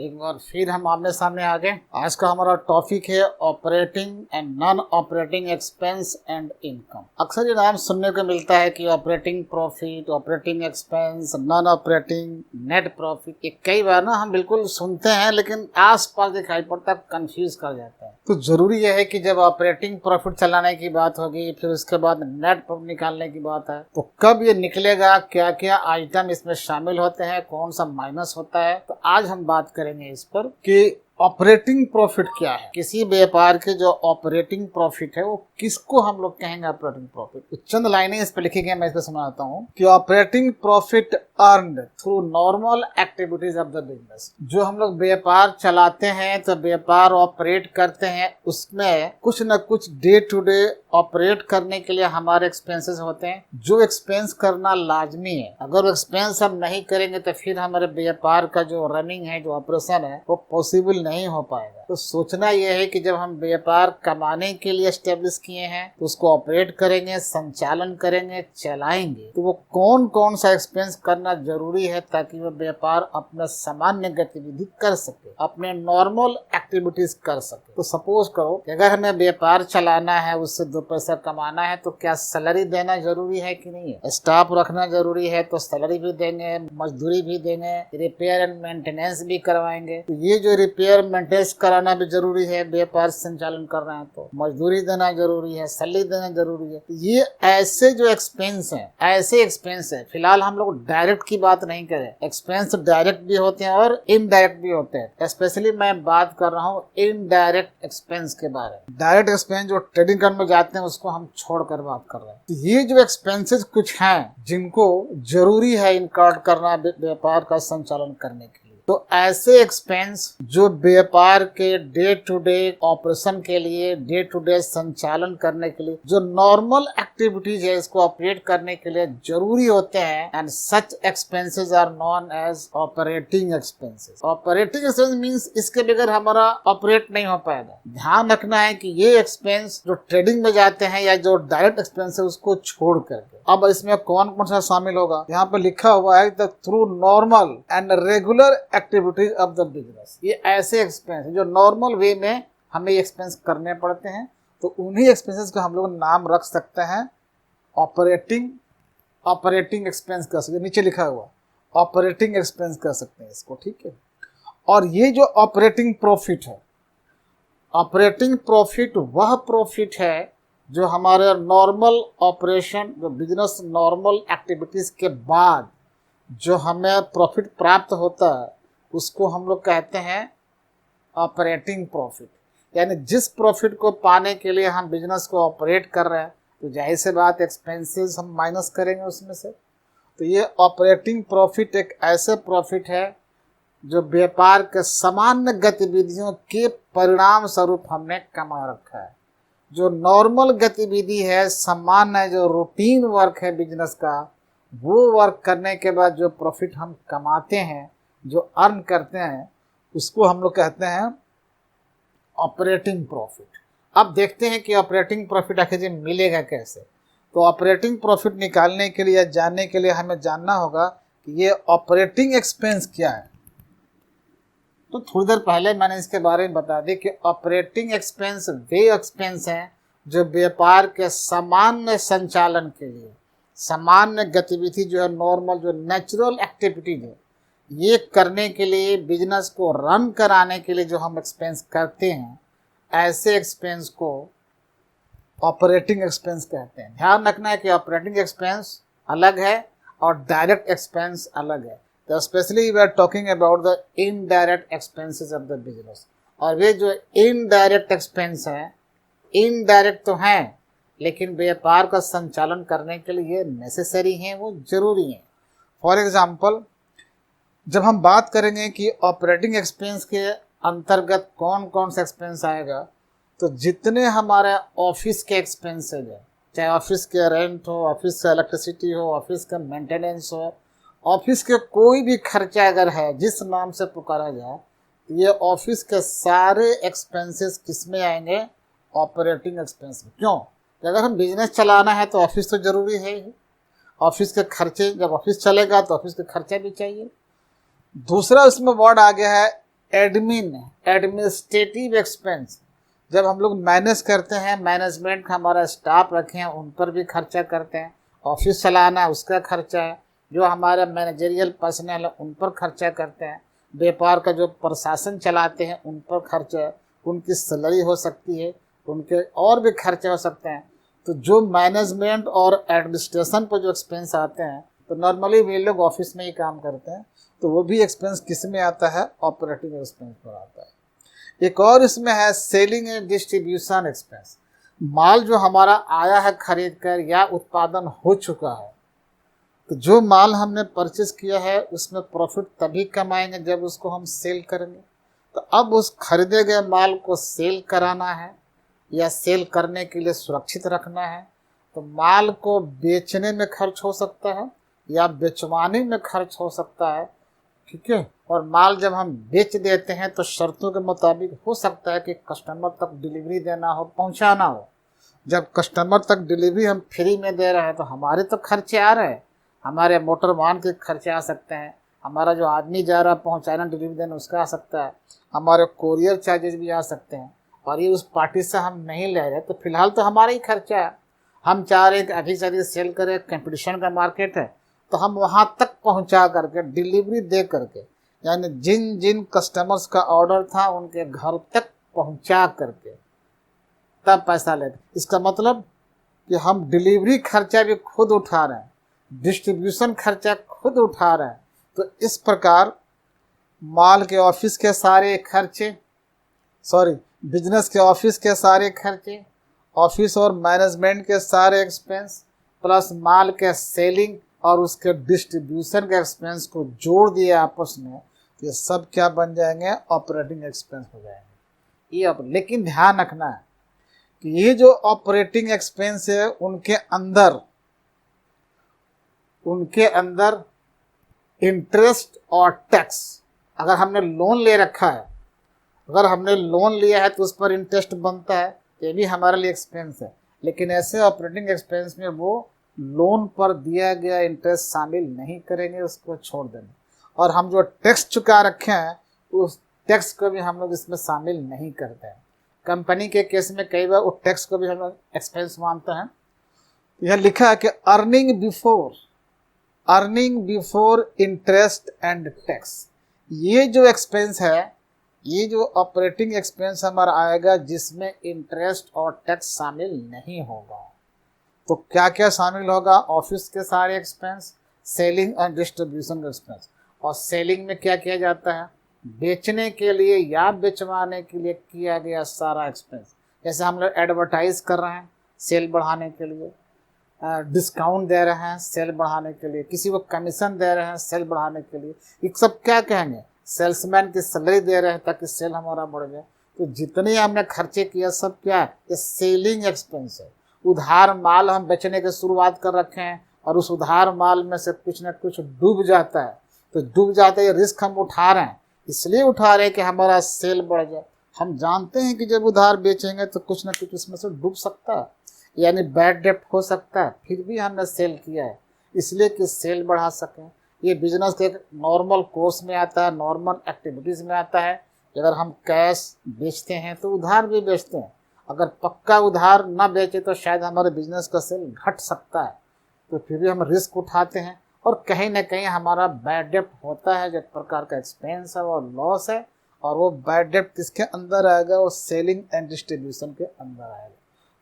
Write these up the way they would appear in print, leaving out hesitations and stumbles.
एक बार फिर हम आमने सामने आ गए। आज का हमारा टॉपिक है operating and non operating expense and income. अक्सर ये नाम सुनने को मिलता है कि operating profit, operating expense, non operating net profit. ये कई बार ना हम बिल्कुल सुनते हैं लेकिन आसपास दिखाई पड़ता है, कंफ्यूज कर जाता है। तो जरूरी यह है कि जब ऑपरेटिंग प्रॉफिट चलाने की बात होगी, फिर उसके बाद नेट प्रॉफिट निकालने की बात है, तो कब ये निकलेगा, क्या क्या आइटम इसमें शामिल होते हैं, कौन सा माइनस होता है, तो आज हम बात करेंगे इस पर कि ऑपरेटिंग प्रॉफिट क्या है। किसी व्यापार के जो ऑपरेटिंग प्रॉफिट है वो किसको हम लोग कहेंगे ऑपरेटिंग प्रॉफिट। तो चंद लाइनें इस पर लिखी गई, मैं इसको समझाता हूँ कि operating profit earned through normal activities of the business. जो हम लोग व्यापार चलाते हैं, तो व्यापार ऑपरेट करते हैं, उसमें कुछ न कुछ डे टू डे ऑपरेट करने के लिए हमारे एक्सपेंसेस होते हैं, जो एक्सपेंस करना लाजमी है। अगर एक्सपेंस हम नहीं करेंगे तो फिर हमारे व्यापार का जो रनिंग है, जो ऑपरेशन है, वो पॉसिबल नहीं हो पाएगा। तो सोचना यह है कि जब हम व्यापार कमाने के लिए एस्टेब्लिश किए हैं तो उसको ऑपरेट करेंगे, संचालन करेंगे, चलाएंगे, तो वो कौन कौन सा एक्सपेंस करना जरूरी है ताकि वो व्यापार अपना सामान्य गतिविधि कर सके, अपने नॉर्मल एक्टिविटीज कर सके। तो सपोज करो कि अगर हमें व्यापार चलाना है, उससे दो पैसा कमाना है, तो क्या सैलरी देना जरूरी है कि नहीं है? स्टाफ रखना जरूरी है, तो सैलरी भी देंगे, मजदूरी भी देंगे, रिपेयर एंड मेंटेनेंस भी करवाएंगे। तो ये जो रिपेयर मेंटेनेंस कराना भी जरूरी है, व्यापार संचालन कर रहे हैं तो मजदूरी देना जरूरी है, सैलरी देना जरूरी है। ये ऐसे जो एक्सपेंस है, ऐसे एक्सपेंस है। फिलहाल हम लोग डायरेक्ट की बात नहीं करें, एक्सपेंस डायरेक्ट भी होते हैं और इनडायरेक्ट भी होते हैं। स्पेशली मैं बात कर रहा हूँ इनडायरेक्ट एक्सपेंस के बारे में। डायरेक्ट एक्सपेंस जो ट्रेडिंग करने में जाते हैं उसको हम छोड़कर बात कर रहे हैं। तो ये जो एक्सपेंसेस कुछ हैं जिनको जरूरी है इनकर्ड करना व्यापार का संचालन करने के लिए, तो ऐसे एक्सपेंस जो व्यापार के डे टू डे ऑपरेशन के लिए, डे टू डे संचालन करने के लिए, जो नॉर्मल एक्टिविटीज है इसको ऑपरेट करने के लिए जरूरी होते हैं, and such expenses are known as operating expenses. Operating expense means इसके बगैर हमारा ऑपरेट नहीं हो पाएगा। ध्यान रखना है कि ये एक्सपेंस जो ट्रेडिंग में जाते हैं या जो डायरेक्ट एक्सपेंस है उसको छोड़ करके। अब इसमें कौन कौन सा शामिल होगा, यहाँ पे लिखा हुआ है the through normal and regular activities of the business. ये ऐसे एक्सपेंस जो नॉर्मल वे में हमें एक्सपेंस करने पड़ते हैं, तो उन्हीं एक्सपेंसेस का हम लोग नाम रख सकते हैं ऑपरेटिंग एक्सपेंस कर सकते हैं। नीचे लिखा हुआ ऑपरेटिंग एक्सपेंस कर सकते हैं इसको, ठीक है। और ये जो ऑपरेटिंग प्रॉफिट है, ऑपरेटिंग प्रॉफिट वह प्रॉफिट है जो हमारे नॉर्मल ऑपरेशन, जो बिजनेस नॉर्मल एक्टिविटीज के बाद जो हमें प्रॉफिट प्राप्त होता है उसको हम लोग कहते हैं ऑपरेटिंग प्रॉफिट। यानी जिस प्रॉफिट को पाने के लिए हम बिजनेस को ऑपरेट कर रहे हैं, तो जाहिर सी बात एक्सपेंसेस हम माइनस करेंगे उसमें से। तो ये ऑपरेटिंग प्रॉफिट एक ऐसे प्रॉफिट है जो व्यापार के सामान्य गतिविधियों के परिणाम स्वरूप हमने कमा रखा है। जो नॉर्मल गतिविधि है, सामान्य जो रूटीन वर्क है बिजनेस का, वो वर्क करने के बाद जो प्रॉफिट हम कमाते हैं, जो अर्न करते हैं, उसको हम लोग कहते हैं ऑपरेटिंग प्रॉफिट। अब देखते हैं कि ऑपरेटिंग प्रॉफिट आखिर मिलेगा कैसे। तो ऑपरेटिंग प्रॉफिट निकालने के लिए या जानने के लिए हमें जानना होगा कि ये ऑपरेटिंग एक्सपेंस क्या है। तो थोड़ी देर पहले मैंने इसके बारे में बता दी कि ऑपरेटिंग एक्सपेंस वे एक्सपेंस हैं जो व्यापार के सामान्य संचालन के लिए, सामान्य गतिविधि जो है, नॉर्मल जो नेचुरल एक्टिविटीज है, ये करने के लिए, बिजनेस को रन कराने के लिए जो हम एक्सपेंस करते हैं, ऐसे एक्सपेंस को ऑपरेटिंग एक्सपेंस कहते हैं। ध्यान रखना है कि ऑपरेटिंग एक्सपेंस अलग है और डायरेक्ट एक्सपेंस अलग है। तो specially we are talking about the indirect expenses of the business. और वे जो इनडायरेक्ट एक्सपेंस है, इनडायरेक्ट तो हैं लेकिन व्यापार का संचालन करने के लिए नेसेसरी हैं, वो जरूरी हैं। फॉर एग्जांपल, जब हम बात करेंगे कि ऑपरेटिंग एक्सपेंस के अंतर्गत कौन कौन सा एक्सपेंस आएगा, तो जितने हमारे ऑफिस के एक्सपेंसेज है, चाहे ऑफिस के रेंट हो, ऑफिस का इलेक्ट्रिसिटी हो, ऑफिस का मेंटेनेंस हो, ऑफिस के कोई भी खर्चा अगर है जिस नाम से पुकारा जाए, तो ये ऑफिस के सारे एक्सपेंसेस किस में आएंगे? ऑपरेटिंग एक्सपेंस में। क्यों? अगर हम बिजनेस चलाना है तो ऑफिस तो जरूरी है ही। ऑफिस के खर्चे, जब ऑफिस चलेगा तो ऑफिस के खर्चा भी चाहिए। दूसरा उसमें वर्ड आ गया है एडमिनिस्ट्रेटिव एक्सपेंस, जब हम लोग मैनेज करते हैं, मैनेजमेंट का हमारा स्टाफ रखे हैं उन पर भी खर्चा करते हैं, ऑफिस चलाना उसका खर्चा है, जो हमारे मैनेजरियल पर्सनल है उन पर खर्चा करते हैं, व्यापार का जो प्रशासन चलाते हैं उन पर खर्चा है, उनकी सैलरी हो सकती है, उनके और भी खर्चे हो सकते हैं। तो जो मैनेजमेंट और एडमिनिस्ट्रेशन पर जो एक्सपेंस आते हैं, तो नॉर्मली वे लोग ऑफिस में ही काम करते हैं, तो वो भी एक्सपेंस किस में आता है? ऑपरेटिंग एक्सपेंस पर आता है। एक और इसमें है सेलिंग एंड डिस्ट्रीब्यूशन एक्सपेंस। माल जो हमारा आया है खरीद कर या उत्पादन हो चुका है, तो जो माल हमने परचेज किया है उसमें प्रॉफिट तभी कमाएंगे जब उसको हम सेल करेंगे। तो अब उस खरीदे गए माल को सेल कराना है या सेल करने के लिए सुरक्षित रखना है, तो माल को बेचने में खर्च हो सकता है या बेचवाने में खर्च हो सकता है, ठीक है। और माल जब हम बेच देते हैं तो शर्तों के मुताबिक हो सकता है कि कस्टमर तक डिलीवरी देना हो, पहुंचाना हो। जब कस्टमर तक डिलीवरी हम फ्री में दे रहे हैं तो हमारे तो खर्चे आ रहे हैं, हमारे मोटर वाहन के खर्चे आ सकते हैं, हमारा जो आदमी जा रहा है पहुंचाना डिलीवरी देना उसका आ सकता है, हमारे कोरियर चार्जेस भी आ सकते हैं, और ये उस पार्टी से हम नहीं ले रहे, तो फिलहाल तो हमारा ही खर्चा है। हम चाह रहे हैं कि अधिक से अधिक सेल करें, कंपटीशन का मार्केट है, तो हम वहाँ तक पहुँचा करके डिलीवरी दे करके, यानी जिन जिन कस्टमर्स का ऑर्डर था उनके घर तक पहुँचा करके तब पैसा लेते। इसका मतलब कि हम डिलीवरी खर्चा भी खुद उठा रहे हैं, डिस्ट्रीब्यूशन खर्चा खुद उठा रहे हैं। तो इस प्रकार माल के ऑफिस के सारे खर्चे, बिजनेस के ऑफिस के सारे खर्चे, ऑफिस और मैनेजमेंट के सारे एक्सपेंस, प्लस माल के सेलिंग और उसके डिस्ट्रीब्यूशन के एक्सपेंस को जोड़ दिए आपस में, ये सब क्या बन जाएंगे? ऑपरेटिंग एक्सपेंस हो जाएंगे। ये लेकिन ध्यान रखना है कि ये जो ऑपरेटिंग एक्सपेंस है उनके अंदर इंटरेस्ट और टैक्स, अगर हमने लोन ले रखा है, अगर हमने लोन लिया है तो उस पर इंटरेस्ट बनता है, ये भी हमारे लिए एक्सपेंस है। लेकिन ऐसे ऑपरेटिंग एक्सपेंस में वो लोन पर दिया गया इंटरेस्ट शामिल नहीं करेंगे, उसको छोड़ देंगे। और हम जो टैक्स चुका रखे हैं उस टैक्स को भी हम लोग इसमें शामिल नहीं करते हैं। कंपनी के केस में कई बार वो टैक्स को भी हम लोग एक्सपेंस मानते हैं। यह लिखा है कि earning before interest and tax, ये जो एक्सपेंस है, ये जो ऑपरेटिंग एक्सपेंस हमारा आएगा जिसमें इंटरेस्ट और टैक्स शामिल नहीं होगा। तो क्या क्या शामिल होगा? ऑफिस के सारे एक्सपेंस, सेलिंग और डिस्ट्रीब्यूशन का एक्सपेंस। और सेलिंग में क्या किया जाता है? बेचने के लिए या बेचवाने के लिए किया गया सारा एक्सपेंस। जैसे हम लोग एडवर्टाइज कर रहे हैं सेल बढ़ाने के लिए, डिस्काउंट दे रहे हैं सेल बढ़ाने के लिए, किसी को कमीशन दे रहे हैं सेल बढ़ाने के लिए, ये सब क्या कहेंगे? सेल्समैन की सैलरी दे रहे हैं ताकि सेल हमारा बढ़ जाए। तो जितने हमने खर्चे किया सब क्या है? ये सेलिंग एक्सपेंस है। उधार माल हम बेचने की शुरुआत कर रखे हैं और उस उधार माल में से कुछ न कुछ डूब जाता है, तो डूब जाता है, रिस्क हम उठा रहे हैं, इसलिए उठा रहे हैं कि हमारा सेल बढ़ जाए। हम जानते हैं कि जब उधार बेचेंगे तो कुछ ना कुछ उसमें से डूब सकता है, यानी बैड डेप्ट हो सकता है, फिर भी हमने सेल किया है इसलिए कि सेल बढ़ा सकें। ये बिजनेस के नॉर्मल कोर्स में आता है, नॉर्मल एक्टिविटीज़ में आता है। अगर हम कैश बेचते हैं तो उधार भी बेचते हैं, अगर पक्का उधार ना बेचे तो शायद हमारे बिजनेस का सेल घट सकता है, तो फिर भी हम रिस्क उठाते हैं और कहीं ना कहीं हमारा बैड डेप्ट होता है, जो प्रकार का एक्सपेंस है और लॉस है। और वो बैड डेप्ट किसके अंदर आएगा? वो सेलिंग एंड डिस्ट्रीब्यूशन के अंदर आएगा।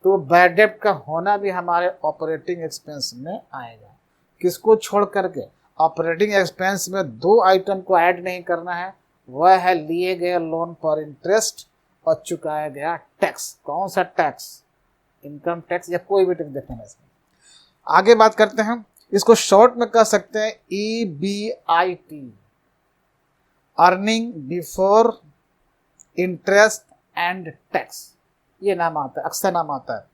तो बैड डेप्ट का होना भी हमारे ऑपरेटिंग एक्सपेंस में आएगा। किसको छोड़ करके? ऑपरेटिंग एक्सपेंस में दो आइटम को ऐड नहीं करना है, वह है लिए गए लोन पर इंटरेस्ट और चुकाया गया टैक्स। कौन सा टैक्स? इनकम टैक्स या कोई भी टैक्स देखेंगे इसमें। आगे बात करते हैं, इसको शॉर्ट में कह सकते हैं EBIT, earning before interest and tax. ये नाम आता है, अक्सर नाम आता है।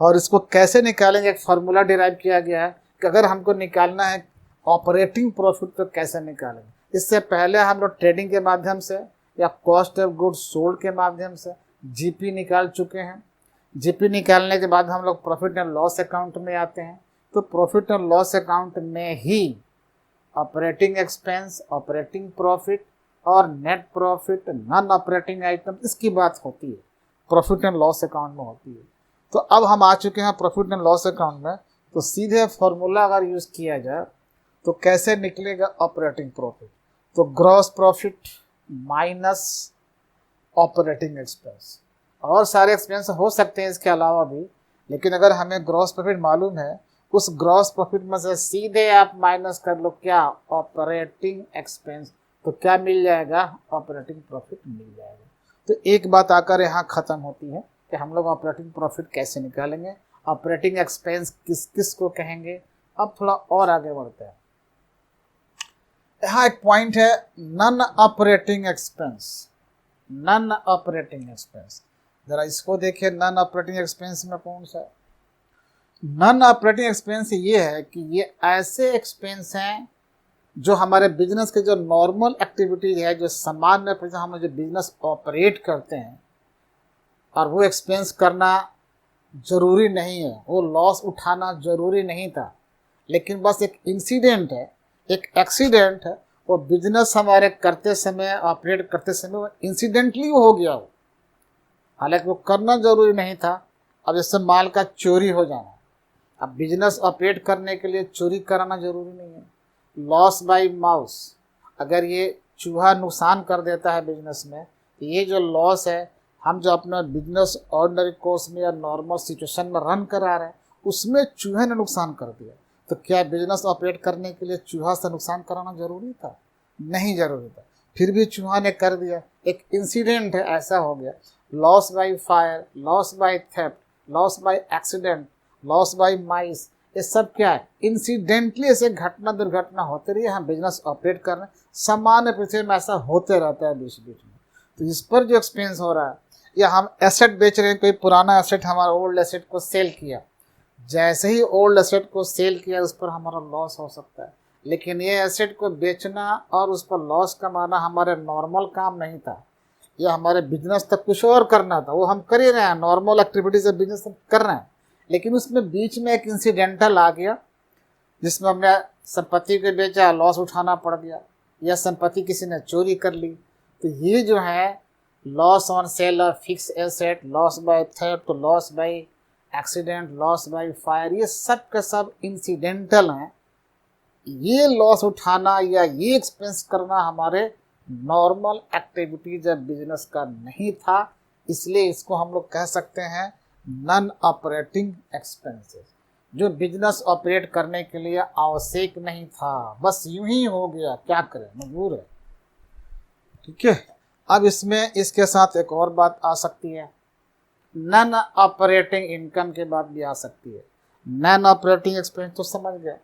और इसको कैसे निकालेंगे? एक फार्मूला डिराइव किया गया है कि अगर हमको निकालना है ऑपरेटिंग प्रॉफिट तो कैसे निकालेंगे। इससे पहले हम लोग ट्रेडिंग के माध्यम से या कॉस्ट ऑफ गुड्स सोल्ड के माध्यम से GP निकाल चुके हैं। GP निकालने के बाद हम लोग प्रॉफिट एंड लॉस अकाउंट में आते हैं। तो प्रॉफिट एंड लॉस अकाउंट में ही ऑपरेटिंग एक्सपेंस, ऑपरेटिंग प्रॉफिट और net profit, non operating item, इसकी बात होती है, प्रॉफिट एंड लॉस अकाउंट में होती है। तो अब हम आ चुके हैं प्रॉफिट एंड लॉस अकाउंट में। तो सीधे फॉर्मूला अगर यूज किया जाए तो कैसे निकलेगा ऑपरेटिंग प्रॉफिट? तो gross profit minus operating expense. और सारे एक्सपेंस हो सकते हैं इसके अलावा भी, लेकिन अगर हमें ग्रॉस प्रॉफिट मालूम है, उस ग्रॉस प्रॉफिट में से सीधे आप माइनस कर लो क्या? Operating expense. तो क्या मिल जाएगा? ऑपरेटिंग प्रॉफिट मिल जाएगा। तो एक बात आकर यहाँ खत्म होती है कि हम लोग ऑपरेटिंग प्रॉफिट कैसे निकालेंगे, ऑपरेटिंग एक्सपेंस किस किस को कहेंगे। अब थोड़ा और आगे बढ़ते हैं। यहाँ एक पॉइंट है, non operating expense. Non operating expense, जरा इसको देखिए, नॉन ऑपरेटिंग एक्सपेंस में कौन सा? नॉन ऑपरेटिंग एक्सपेंस ये है कि ये ऐसे एक्सपेंस हैं जो हमारे बिजनेस के जो नॉर्मल एक्टिविटीज है, जो सामान्य हम जो बिजनेस ऑपरेट करते हैं, और वो एक्सपेंस करना जरूरी नहीं है, वो लॉस उठाना जरूरी नहीं था, लेकिन बस एक इंसिडेंट है, एक एक्सीडेंट है, वो बिजनेस हमारे करते समय, ऑपरेट करते समय वो इंसिडेंटली हो गया हो, हालांकि वो करना जरूरी नहीं था। अब जैसे माल का चोरी हो जाना, अब बिजनेस ऑपरेट करने के लिए चोरी कराना जरूरी नहीं है। लॉस बाय माउस, अगर ये चूहा नुकसान कर देता है बिजनेस में, तो ये जो लॉस है, हम जो अपना बिजनेस ऑर्डिनरी कोर्स में या नॉर्मल सिचुएशन में रन करा रहे हैं, उसमें चूहे ने नुकसान कर दिया, तो क्या बिजनेस ऑपरेट करने के लिए चूहा से नुकसान कराना जरूरी था? नहीं जरूरी था, फिर भी चूहा ने कर दिया, एक इंसिडेंट है, ऐसा हो गया। Loss by fire, loss by theft, loss by accident, loss by mice, ये सब क्या है? इंसिडेंटली ऐसे घटना दुर्घटना होते रही है, हम बिजनेस ऑपरेट कर रहे हैं, सामान्य पृथ्वी में ऐसा होते रहता है बीच बीच में। तो इस पर जो एक्सपेंस हो रहा है, या हम एसेट बेच रहे हैं, कोई पुराना एसेट, हमारा ओल्ड एसेट को सेल किया, जैसे ही ओल्ड एसेट को सेल किया उस पर हमारा लॉस हो सकता है, लेकिन ये एसेट को बेचना और उस पर लॉस कमाना हमारे नॉर्मल काम नहीं था, या हमारे बिजनेस तक कुछ और करना था, वो हम कर ही रहे हैं, नॉर्मल एक्टिविटीज से बिजनेस कर रहे हैं, लेकिन उसमें बीच में एक इंसिडेंटल आ गया जिसमें हमने संपत्ति को बेचा, लॉस उठाना पड़ गया, या संपत्ति किसी ने चोरी कर ली। तो ये जो है loss on sale of fix asset, loss by theft, loss by accident, loss by fire, ये सब के सब इंसिडेंटल हैं। ये लॉस उठाना या ये एक्सपेंस करना हमारे नॉर्मल एक्टिविटीज या बिजनेस का नहीं था, इसलिए इसको हम लोग कह सकते हैं नॉन ऑपरेटिंग एक्सपेंसेस, जो बिजनेस ऑपरेट करने के लिए आवश्यक नहीं था, बस यूं ही हो गया, क्या करें, मजबूर है। ठीक है, अब इसमें इसके साथ एक और बात आ सकती है, नॉन ऑपरेटिंग इनकम के बाद भी आ सकती है। नॉन ऑपरेटिंग एक्सपेंस तो समझ गए,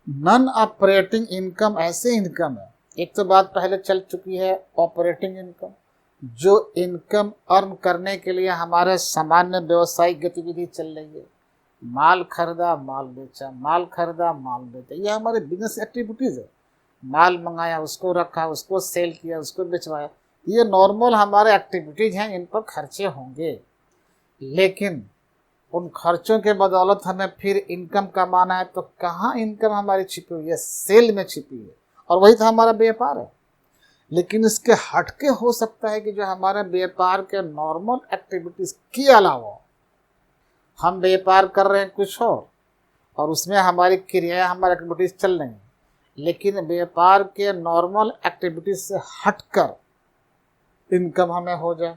नॉन ऑपरेटिंग इनकम ऐसे इनकम है, एक तो बात पहले चल चुकी है ऑपरेटिंग इनकम, जो इनकम अर्न करने के लिए हमारे सामान्य व्यवसायिक गतिविधि चल रही है, माल खरीदा माल बेचा, माल खरीदा माल बेचा, ये हमारे बिजनेस एक्टिविटीज है, माल मंगाया उसको रखा, उसको सेल किया, उसको बेचवाया, ये नॉर्मल हमारे एक्टिविटीज हैं, इन पर खर्चे होंगे, लेकिन उन खर्चों के बदौलत हमें फिर इनकम कमाना है, तो कहाँ इनकम हमारी छिपी हुई है? सेल में छिपी है, और वही तो हमारा व्यापार है। लेकिन इसके हटके हो सकता है कि जो हमारे व्यापार के नॉर्मल एक्टिविटीज के अलावा हम व्यापार कर रहे हैं कुछ और उसमें हमारी क्रियाएं, हमारी एक्टिविटीज चल रही हैं, लेकिन व्यापार के नॉर्मल एक्टिविटीज से हटकर इनकम हमें हो जाए,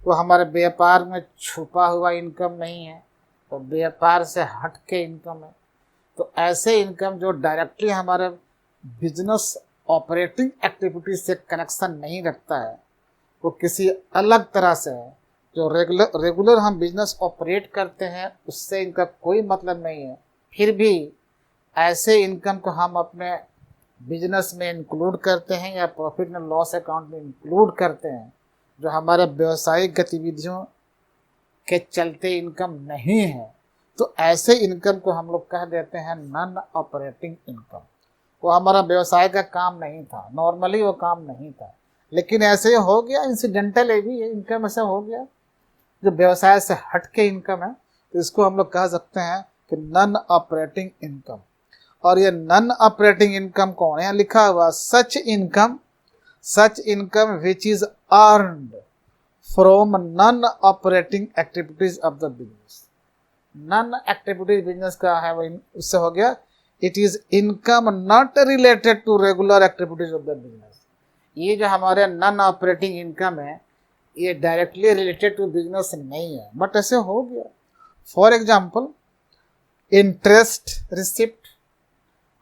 तो हमारे व्यापार में छुपा हुआ इनकम नहीं है, तो व्यापार से हट के इनकम है। तो ऐसे इनकम जो डायरेक्टली हमारे बिजनेस ऑपरेटिंग एक्टिविटीज से कनेक्शन नहीं रखता है, वो किसी अलग तरह से है, जो रेगुलर हम बिजनेस ऑपरेट करते हैं उससे इनका कोई मतलब नहीं है, फिर भी ऐसे इनकम को हम अपने बिजनेस में इंक्लूड करते हैं या प्रॉफिट एंड लॉस अकाउंट में इंक्लूड करते हैं, जो हमारे व्यवसायिक गतिविधियों के चलते इनकम नहीं है, तो ऐसे इनकम को हम लोग कह देते हैं नॉन ऑपरेटिंग इनकम। वो हमारा व्यवसाय का काम नहीं था, नॉर्मली वो काम नहीं था, लेकिन ऐसे हो गया, इंसिडेंटल है भी इनकम ऐसा हो गया जो व्यवसाय से हट के इनकम है, तो इसको हम लोग कह सकते हैं कि नॉन ऑपरेटिंग इनकम। और ये नॉन ऑपरेटिंग इनकम कौन है? यहाँ लिखा हुआ such income such income which is earned from non operating activities of the business. Non activities business का है वो उससे हो गया it is income not related to regular activities of the business. ये जो हमारे नॉन ऑपरेटिंग इनकम है ये डायरेक्टली रिलेटेड टू बिजनेस नहीं है, बट ऐसे हो गया। फॉर एग्जाम्पल इंटरेस्ट रिसिप्ट,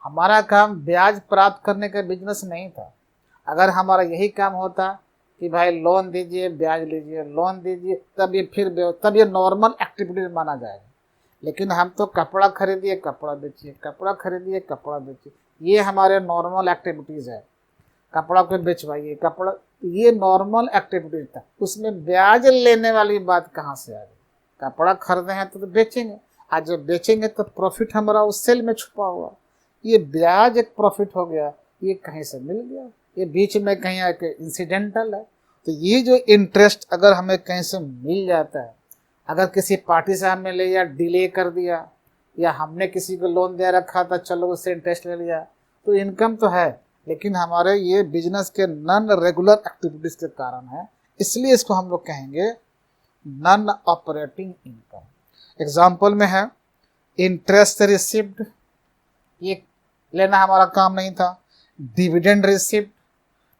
हमारा काम ब्याज प्राप्त करने का बिजनेस नहीं था। अगर हमारा यही काम होता कि भाई लोन दीजिए ब्याज लीजिए, लोन दीजिए, तब ये नॉर्मल एक्टिविटीज माना जाएगा। लेकिन हम तो कपड़ा खरीदिए कपड़ा बेचिए, कपड़ा खरीदिए कपड़ा बेचिए, ये हमारे नॉर्मल एक्टिविटीज़ है। कपड़ा को बेचवाइए कपड़ा, ये नॉर्मल एक्टिविटीज था। उसमें ब्याज लेने वाली बात कहाँ से आ गई? कपड़ा खरीदे हैं तो बेचेंगे, आज जब बेचेंगे तो प्रॉफिट हमारा उस सेल में छुपा हुआ, ये ब्याज एक प्रॉफिट हो गया, ये कहीं से मिल गया, ये बीच में कहीं आके इंसिडेंटल है। तो ये जो इंटरेस्ट अगर हमें कहीं से मिल जाता है, अगर किसी पार्टी से हमने लिया डिले कर दिया, या हमने किसी को लोन दे रखा था चलो उससे इंटरेस्ट ले लिया, तो इनकम तो है, लेकिन हमारे ये बिजनेस के नॉन रेगुलर एक्टिविटीज के कारण है, इसलिए इसको हम लोग कहेंगे नॉन ऑपरेटिंग इनकम। एग्जाम्पल में है इंटरेस्ट रिसिप्ड, ये लेना हमारा काम नहीं था। डिविडेंड रिसिप्ट,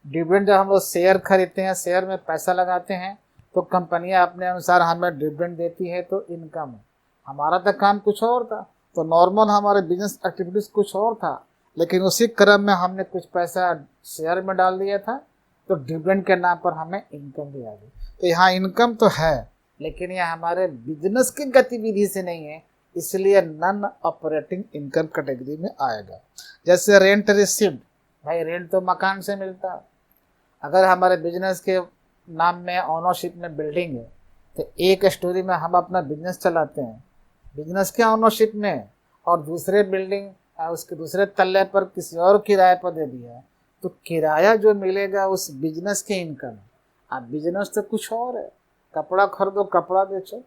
डिविडेंड जब हम लोग शेयर खरीदते हैं, शेयर में पैसा लगाते हैं तो कंपनियां अपने अनुसार हमें डिविडेंड देती है, तो इनकम है। हमारा तो काम कुछ और था, तो नॉर्मल हमारे बिजनेस एक्टिविटीज कुछ और था, लेकिन उसी क्रम में हमने कुछ पैसा शेयर में डाल दिया था, तो डिविडेंड के नाम पर हमें इनकम भी आ गई। तो यहाँ इनकम तो है, लेकिन यह हमारे बिजनेस की गतिविधि से नहीं है, इसलिए नॉन ऑपरेटिंग इनकम कैटेगरी में आएगा। जैसे रेंट रिसीव्ड, भाई रेंट तो मकान से मिलता। अगर हमारे बिजनेस के नाम में ओनरशिप में बिल्डिंग है, तो एक स्टोरी में हम अपना बिजनेस चलाते हैं, बिजनेस के ओनरशिप में, और दूसरे बिल्डिंग उसके दूसरे तल्ले पर किसी और किराए पर दे दिया है, तो किराया जो मिलेगा उस बिजनेस के इनकम है। अब बिजनेस तो कुछ और है, कपड़ा खरीदो कपड़ा बेचो,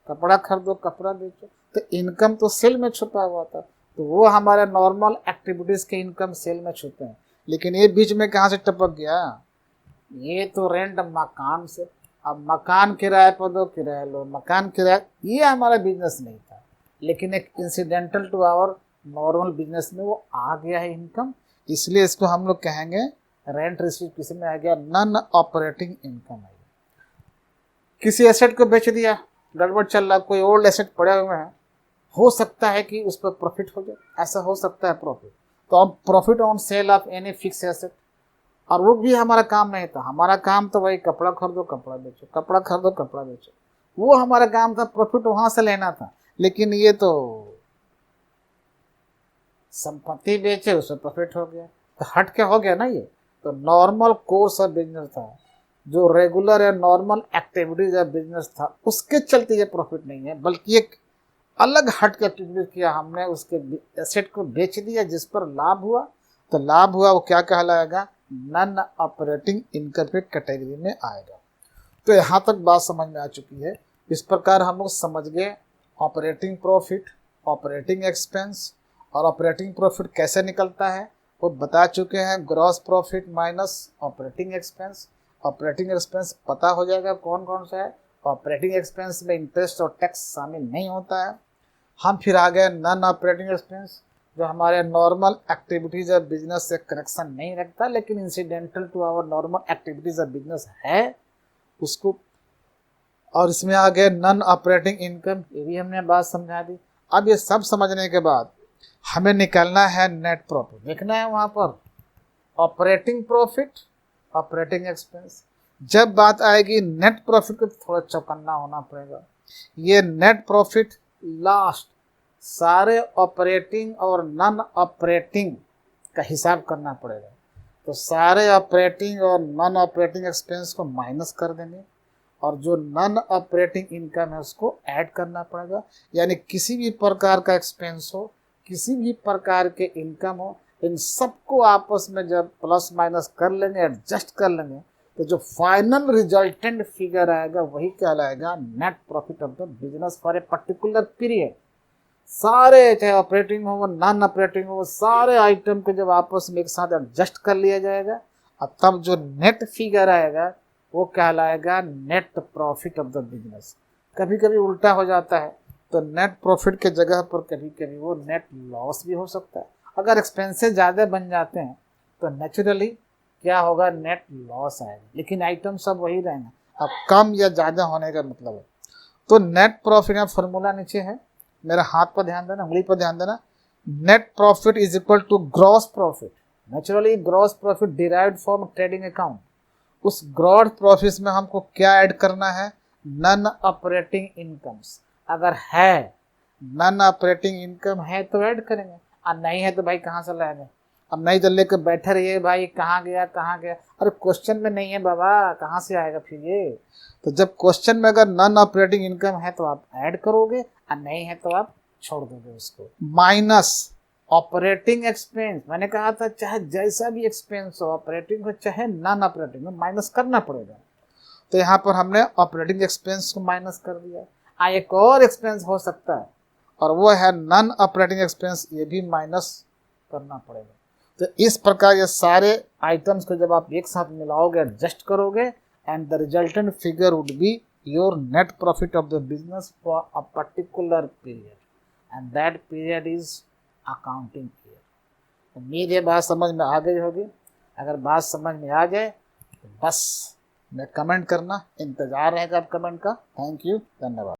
कपड़ा खरीदो कपड़ा बेचो, तो इनकम तो सेल में छुपा हुआ था, तो वो हमारे नॉर्मल एक्टिविटीज़ के इनकम सेल में छुपे हैं। लेकिन ये बीच में कहाँ से टपक गया? ये तो रेंट मकान से, अब मकान किराए पर दो किराया लो, मकान किराया, ये हमारा बिजनेस नहीं था, लेकिन एक incidental to our normal business में वो आ गया है इनकम, इसलिए इसको हम लोग कहेंगे रेंट रिसीव्ड। किसी में आ गया नॉन ऑपरेटिंग इनकम है। किसी एसेट को बेच दिया, गड़बड़ चल रहा, कोई ओल्ड एसेट पड़े हुए हैं, हो सकता है कि उस पर प्रॉफिट हो जाए, ऐसा हो सकता है प्रॉफिट, तो अब profit on sale of any fix asset, और वो भी हमारा काम नहीं था। हमारा काम तो भाई कपड़ा खरीदो कपड़ा बेचो, कपड़ा खरीदो कपड़ा बेचो, वो हमारा काम था, प्रॉफिट वहां से लेना था। लेकिन ये तो संपत्ति बेचे उसमें प्रॉफिट हो गया, तो हट के हो गया ना ये। तो नॉर्मल कोर्स ऑफ बिजनेस था, जो रेगुलर या नॉर्मल एक्टिविटीज ऑफ बिजनेस था, उसके चलते ये प्रॉफिट नहीं है, बल्कि एक अलग हट के एक्टिविटी किया हमने, उसके एसेट को बेच दिया जिस पर लाभ हुआ, तो लाभ हुआ वो क्या कहलाएगा? नॉन ऑपरेटिंग इनकम के कैटेगरी में आएगा। तो यहाँ तक बात समझ में आ चुकी है। इस प्रकार हम लोग समझ गए ऑपरेटिंग प्रॉफिट, ऑपरेटिंग एक्सपेंस, और ऑपरेटिंग प्रॉफिट कैसे निकलता है वो बता चुके हैं। Gross profit minus operating expense. Operating expense पता हो जाएगा कौन कौन सा है। ऑपरेटिंग एक्सपेंस में इंटरेस्ट और टैक्स शामिल नहीं होता है। हम फिर आ गए नॉन ऑपरेटिंग एक्सपेंस, जो हमारे नॉर्मल एक्टिविटीज ऑफ बिजनेस से कनेक्शन नहीं रखता, लेकिन incidental to our normal activities of business है उसको। और इसमें आ गए नॉन ऑपरेटिंग इनकम, ये भी हमने बात समझा दी। अब ये सब समझने के बाद हमें निकालना है नेट प्रॉफिट। देखना है वहाँ पर ऑपरेटिंग प्रॉफिट, ऑपरेटिंग एक्सपेंस। जब बात आएगी नेट प्रॉफिट को, थोड़ा चौकन्ना होना पड़ेगा। ये नेट प्रॉफिट लास्ट सारे ऑपरेटिंग और नॉन ऑपरेटिंग का हिसाब करना पड़ेगा। तो सारे ऑपरेटिंग और नॉन ऑपरेटिंग एक्सपेंस को माइनस कर देंगे, और जो नॉन ऑपरेटिंग इनकम है उसको ऐड करना पड़ेगा। यानी किसी भी प्रकार का एक्सपेंस हो, किसी भी प्रकार के इनकम हो, इन सबको आपस में जब प्लस माइनस कर लेंगे, एडजस्ट कर लेंगे, तो जो फाइनल रिजल्टेंट फिगर आएगा वही कहलाएगा net profit of the business for a particular period. सारे चाहे ऑपरेटिंग हो नॉन ऑपरेटिंग हो, सारे आइटम को जब आपस में एक साथ एडजस्ट कर लिया जाएगा, और तब जो नेट फिगर आएगा वो कहलाएगा net profit of the business. कभी कभी उल्टा हो जाता है, तो नेट प्रॉफिट के जगह पर कभी कभी वो नेट लॉस भी हो सकता है। अगर एक्सपेंसेस ज़्यादा बन जाते हैं तो नेचुरली क्या होगा, नेट लॉस आएगा, लेकिन आइटम सब वही रहेंगे। अब कम या ज़्यादा होने का मतलब है, तो नेट प्रॉफिट का फॉर्मूला नीचे है, मेरा हाथ पर ध्यान देना, उंगली पर ध्यान देना। Net profit is equal to gross profit. Naturally gross profit derived from trading account. उस ग्रॉस प्रॉफिट में हमको क्या ऐड करना है, नॉन ऑपरेटिंग इनकम्स। अगर है नॉन ऑपरेटिंग इनकम है तो ऐड करेंगे, और नहीं है तो भाई कहाँ से लाएंगे। अब नहीं तो लेकर बैठे रहिए भाई कहाँ गया कहाँ गया, अरे क्वेश्चन में नहीं है बाबा, कहाँ से आएगा फिर ये। तो जब क्वेश्चन में अगर नॉन ऑपरेटिंग इनकम है तो आप ऐड करोगे, और नहीं है तो आप छोड़ दोगे उसको। माइनस ऑपरेटिंग एक्सपेंस, मैंने कहा था चाहे जैसा भी एक्सपेंस हो, ऑपरेटिंग हो चाहे नॉन ऑपरेटिंग हो, माइनस करना पड़ेगा। तो यहाँ पर हमने ऑपरेटिंग एक्सपेंस को माइनस कर दिया। एक और एक्सपेंस हो सकता है और वो है नॉन ऑपरेटिंग एक्सपेंस, ये भी माइनस करना पड़ेगा। तो इस प्रकार ये सारे आइटम्स को जब आप एक साथ मिलाओगे, एडजस्ट करोगे, and the resultant figure would be your net profit of the business for a particular period, and that period is accounting year. उम्मीद है बात समझ में आ गई होगी। अगर बात समझ में आ जाए तो बस मैं कमेंट करना, इंतज़ार रहेगा आप कमेंट का। थैंक यू, धन्यवाद।